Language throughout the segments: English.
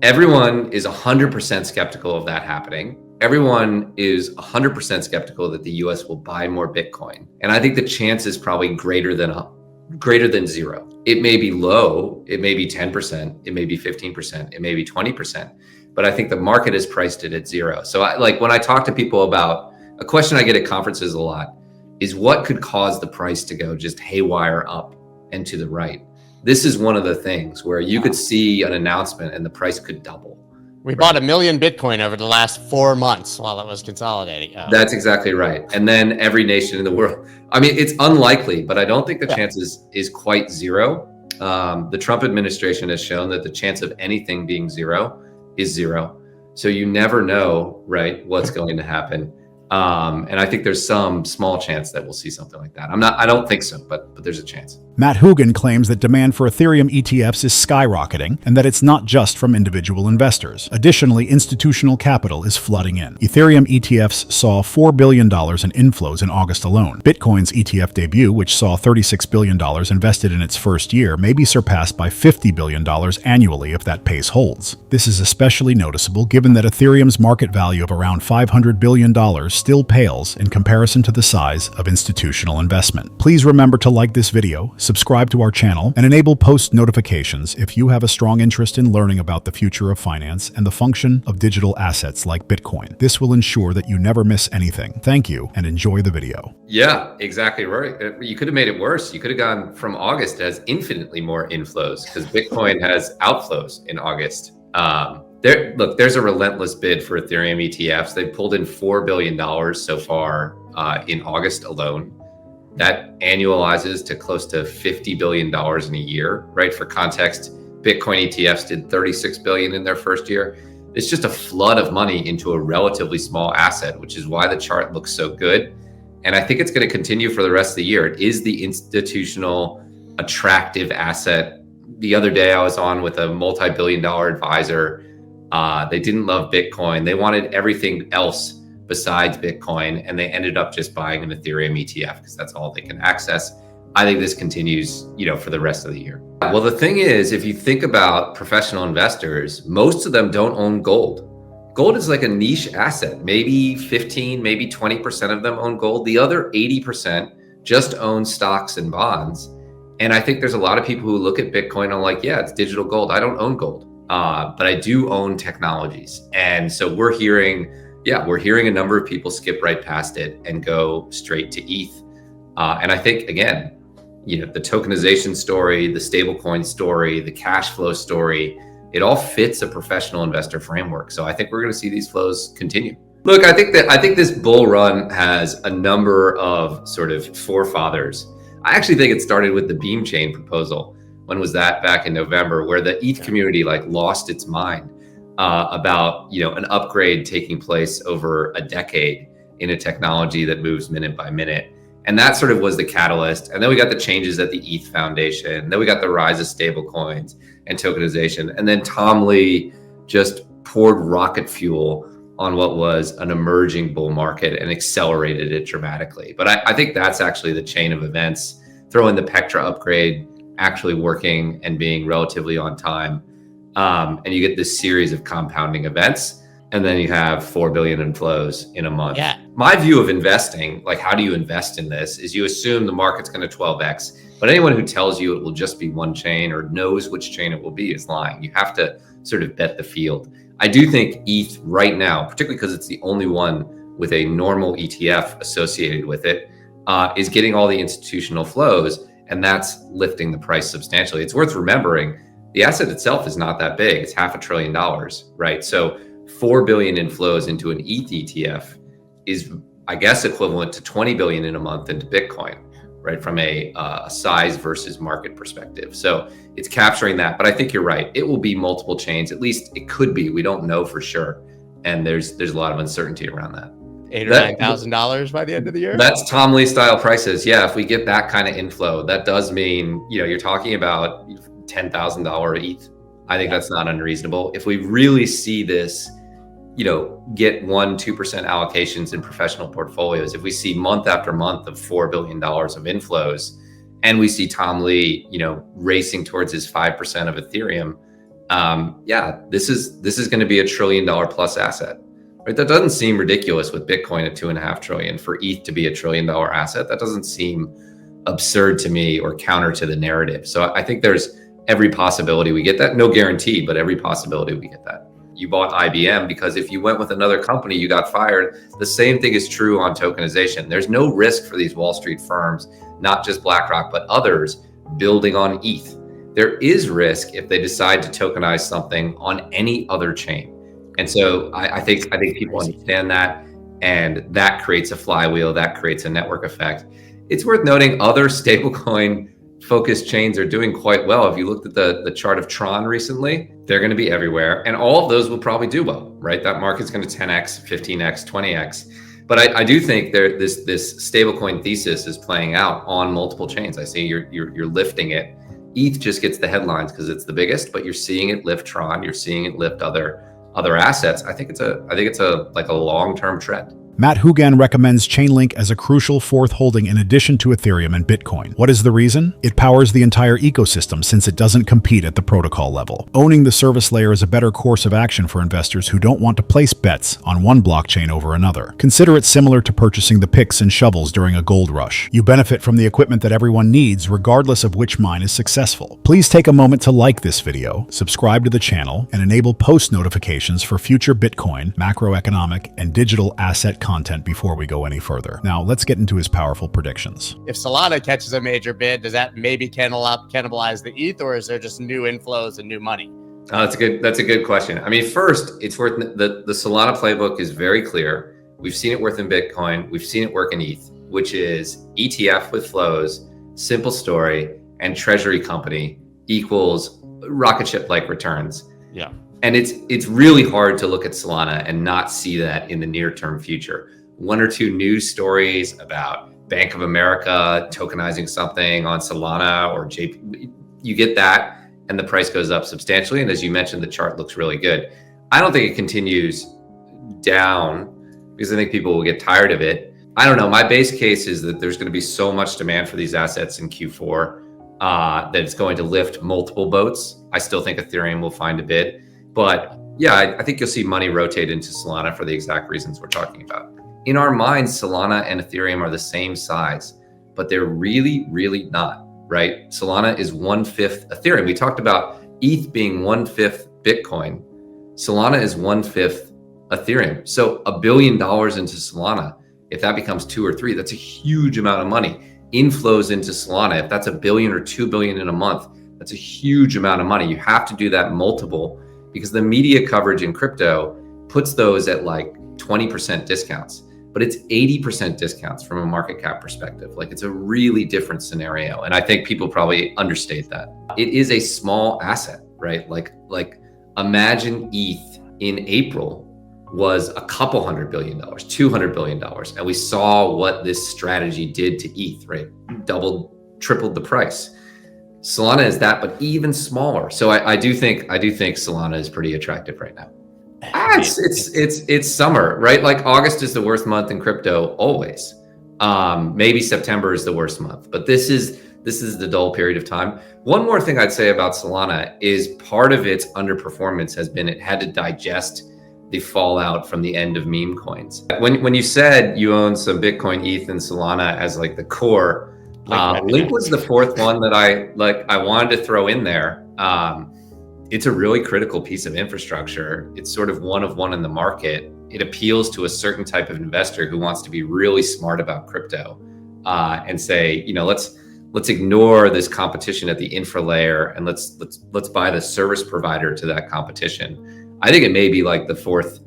Everyone is 100% skeptical of that happening. Everyone is 100% skeptical that the US will buy more Bitcoin. And I think the chance is probably greater than zero. It may be low, it may be 10%, it may be 15%, it may be 20%, but I think the market has priced it at zero. So when I talk to people about a question I get at conferences a lot is what could cause the price to go just haywire up and to the right? This is one of the things where you could see an announcement and the price could double. We bought 1 million Bitcoin over the last 4 months while it was consolidating. That's exactly right. And then every nation in the world. I mean, it's unlikely, but I don't think the chance is quite zero. The Trump administration has shown that the chance of anything being zero is zero. So you never know, right, what's going to happen. And I think there's some small chance that we'll see something like that. I don't think so, but there's a chance. Matt Hougan claims that demand for Ethereum ETFs is skyrocketing and that it's not just from individual investors. Additionally, institutional capital is flooding in. Ethereum ETFs saw $4 billion in inflows in August alone. Bitcoin's ETF debut, which saw $36 billion invested in its first year, may be surpassed by $50 billion annually if that pace holds. This is especially noticeable given that Ethereum's market value of around $500 billion still pales in comparison to the size of institutional investment. Please remember to like this video, subscribe to our channel, and enable post notifications if you have a strong interest in learning about the future of finance and the function of digital assets like Bitcoin. This will ensure that you never miss anything. Thank you and enjoy the video. Yeah, exactly right. You could have made it worse. You could have gone from August as infinitely more inflows because Bitcoin has outflows in August. There's a relentless bid for Ethereum ETFs. They've pulled in $4 billion so far in August alone. That annualizes to close to $50 billion in a year, right? For context, Bitcoin ETFs did $36 billion in their first year. It's just a flood of money into a relatively small asset, which is why the chart looks so good. And I think it's going to continue for the rest of the year. It is the institutional attractive asset. The other day I was on with a multi-billion-dollar advisor. They didn't love Bitcoin. They wanted everything else besides Bitcoin, and they ended up just buying an Ethereum ETF because that's all they can access. I think this continues, for the rest of the year. Well, the thing is, if you think about professional investors, most of them don't own gold. Gold is like a niche asset. Maybe 15, maybe 20% of them own gold. The other 80% just own stocks and bonds. And I think there's a lot of people who look at Bitcoin and are like, yeah, it's digital gold. I don't own gold, but I do own technologies. And so we're hearing a number of people skip right past it and go straight to ETH. And I think, again, the tokenization story, the stablecoin story, the cash flow story, it all fits a professional investor framework. So I think we're going to see these flows continue. Look, I think this bull run has a number of sort of forefathers. I actually think it started with the Beam Chain proposal. When was that? Back in November, where the ETH community lost its mind about an upgrade taking place over a decade in a technology that moves minute by minute. And that sort of was the catalyst. And then we got the changes at the ETH Foundation. Then we got the rise of stablecoins and tokenization. And then Tom Lee just poured rocket fuel on what was an emerging bull market and accelerated it dramatically. But I think that's actually the chain of events. Throw in the Pectra upgrade actually working and being relatively on time. And you get this series of compounding events. And then you have 4 billion in flows in a month. Yeah. My view of investing, how do you invest in this, is you assume the market's going to 12x. But anyone who tells you it will just be one chain or knows which chain it will be is lying. You have to sort of bet the field. I do think ETH right now, particularly because it's the only one with a normal ETF associated with it, is getting all the institutional flows. And that's lifting the price substantially. It's worth remembering the asset itself is not that big. It's $500 billion, right? So 4 billion in flows into an ETH ETF is, I guess, equivalent to 20 billion in a month into Bitcoin, right? From a size versus market perspective. So it's capturing that, but I think you're right. It will be multiple chains. At least it could be. We don't know for sure. And there's a lot of uncertainty around that. $8,000 or $9,000 by the end of the year? That's Tom Lee style prices. Yeah, if we get that kind of inflow, that does mean, you're talking about $10,000 ETH. I think that's not unreasonable. If we really see this, get 1-2% allocations in professional portfolios, if we see month after month of $4 billion of inflows, and we see Tom Lee, racing towards his 5% of Ethereum, yeah, this is going to be $1 trillion plus asset. Right? That doesn't seem ridiculous with Bitcoin at 2.5 trillion. For ETH to be $1 trillion asset, that doesn't seem absurd to me or counter to the narrative. So I think there's every possibility we get that. No guarantee, but every possibility we get that. You bought IBM because if you went with another company, you got fired. The same thing is true on tokenization. There's no risk for these Wall Street firms, not just BlackRock, but others building on ETH. There is risk if they decide to tokenize something on any other chain. And so I think people understand that, and that creates a flywheel, that creates a network effect. It's worth noting other stablecoin focused chains are doing quite well. If you looked at the chart of Tron recently, they're going to be everywhere, and all of those will probably do well, right? That market's going to 10x, 15x, 20x. But I do think this stablecoin thesis is playing out on multiple chains. I see you're lifting it. ETH just gets the headlines because it's the biggest, but you're seeing it lift Tron, you're seeing it lift other assets. I think it's a like a long-term trend. Matt Hougan recommends Chainlink as a crucial fourth holding in addition to Ethereum and Bitcoin. What is the reason? It powers the entire ecosystem since it doesn't compete at the protocol level. Owning the service layer is a better course of action for investors who don't want to place bets on one blockchain over another. Consider it similar to purchasing the picks and shovels during a gold rush. You benefit from the equipment that everyone needs regardless of which mine is successful. Please take a moment to like this video, subscribe to the channel, and enable post notifications for future Bitcoin, macroeconomic, and digital asset content before we go any further. Now, let's get into his powerful predictions. If Solana catches a major bid, does that maybe cannibalize the ETH, or is there just new inflows and new money? That's a good question. I mean, first, it's worth the Solana playbook is very clear. We've seen it work in Bitcoin. We've seen it work in ETH, which is ETF with flows, simple story, and treasury company equals rocket ship-like returns. Yeah. And it's really hard to look at Solana and not see that in the near-term future. One or two news stories about Bank of America tokenizing something on Solana or JP, you get that, and the price goes up substantially. And as you mentioned, the chart looks really good. I don't think it continues down because I think people will get tired of it. I don't know. My base case is that there's going to be so much demand for these assets in Q4 that it's going to lift multiple boats. I still think Ethereum will find a bid. But yeah, I think you'll see money rotate into Solana for the exact reasons we're talking about. In our minds, Solana and Ethereum are the same size, but they're really, really not, right? Solana is 1/5 Ethereum. We talked about ETH being 1/5 Bitcoin. Solana is 1/5 Ethereum. So $1 billion into Solana, if that becomes 2 or 3, that's a huge amount of money. Inflows into Solana, if that's $1 billion or $2 billion in a month, that's a huge amount of money. You have to do that multiple, because the media coverage in crypto puts those at like 20% discounts, but it's 80% discounts from a market cap perspective. Like, it's a really different scenario. And I think people probably understate that. It is a small asset, right? Like imagine ETH in April was a couple $100 billion, $200 billion. And we saw what this strategy did to ETH, right? Doubled, tripled the price. Solana is that, but even smaller. So I do think Solana is pretty attractive right now. It's summer, right? Like August is the worst month in crypto always. Maybe September is the worst month, but this is the dull period of time. One more thing I'd say about Solana is part of its underperformance has been it had to digest the fallout from the end of meme coins. When you said you own some Bitcoin, ETH, and Solana as like the core. Link was the fourth one that I wanted to throw in there. It's a really critical piece of infrastructure. It's sort of one of one in the market. It appeals to a certain type of investor who wants to be really smart about crypto and say, let's ignore this competition at the infra layer and let's buy the service provider to that competition. I think it may be like the fourth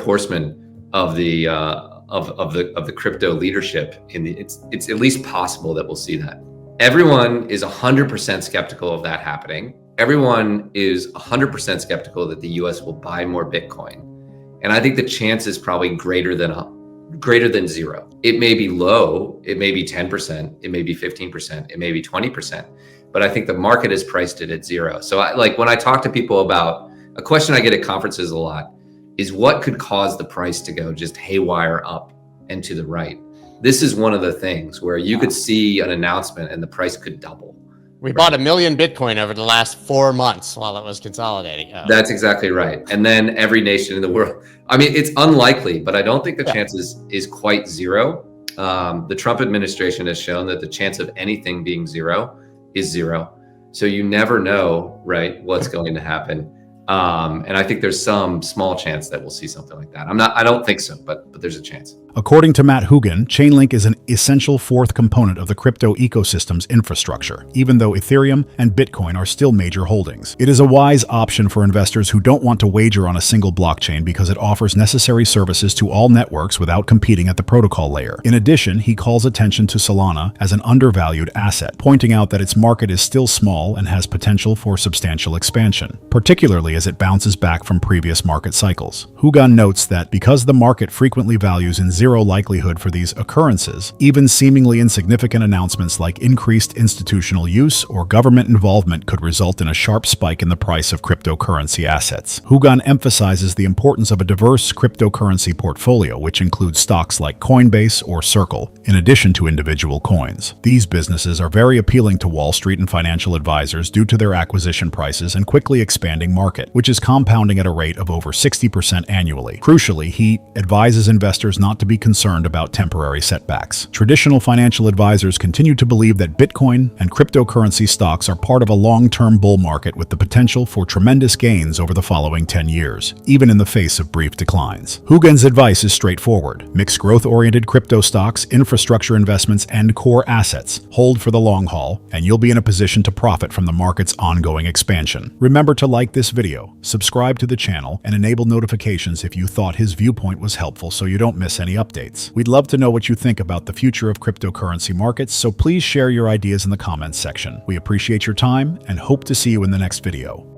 horseman of the crypto leadership. It's at least possible that we'll see that. Everyone is 100% skeptical of that happening. Everyone is 100% skeptical that the US will buy more Bitcoin. And I think the chance is probably greater than zero. It may be low, it may be 10%, it may be 15%, it may be 20%, but I think the market has priced it at zero. So when I talk to people about a question I get at conferences a lot is what could cause the price to go just haywire up and to the right. This is one of the things where you could see an announcement and the price could double. We bought 1 million Bitcoin over the last 4 months while it was consolidating. That's exactly right. And then every nation in the world. I mean, it's unlikely, but I don't think the chance is quite zero. The Trump administration has shown that the chance of anything being zero is zero. So you never know, right, what's going to happen. And I think there's some small chance that we'll see something like that. I don't think so, but there's a chance. According to Matt Hougan, Chainlink is an essential fourth component of the crypto ecosystem's infrastructure, even though Ethereum and Bitcoin are still major holdings. It is a wise option for investors who don't want to wager on a single blockchain because it offers necessary services to all networks without competing at the protocol layer. In addition, he calls attention to Solana as an undervalued asset, pointing out that its market is still small and has potential for substantial expansion, particularly as it bounces back from previous market cycles. Hougan notes that because the market frequently values in zero likelihood for these occurrences, even seemingly insignificant announcements like increased institutional use or government involvement could result in a sharp spike in the price of cryptocurrency assets. Hougan emphasizes the importance of a diverse cryptocurrency portfolio, which includes stocks like Coinbase or Circle, in addition to individual coins. These businesses are very appealing to Wall Street and financial advisors due to their acquisition prices and quickly expanding market, which is compounding at a rate of over 60% annually. Crucially, he advises investors not to be concerned about temporary setbacks. Traditional financial advisors continue to believe that Bitcoin and cryptocurrency stocks are part of a long-term bull market with the potential for tremendous gains over the following 10 years, even in the face of brief declines. Hougan's advice is straightforward. Mix growth-oriented crypto stocks, infrastructure investments, and core assets. Hold for the long haul, and you'll be in a position to profit from the market's ongoing expansion. Remember to like this video, subscribe to the channel, and enable notifications if you thought his viewpoint was helpful so you don't miss any updates. We'd love to know what you think about the future of cryptocurrency markets, so please share your ideas in the comments section. We appreciate your time and hope to see you in the next video.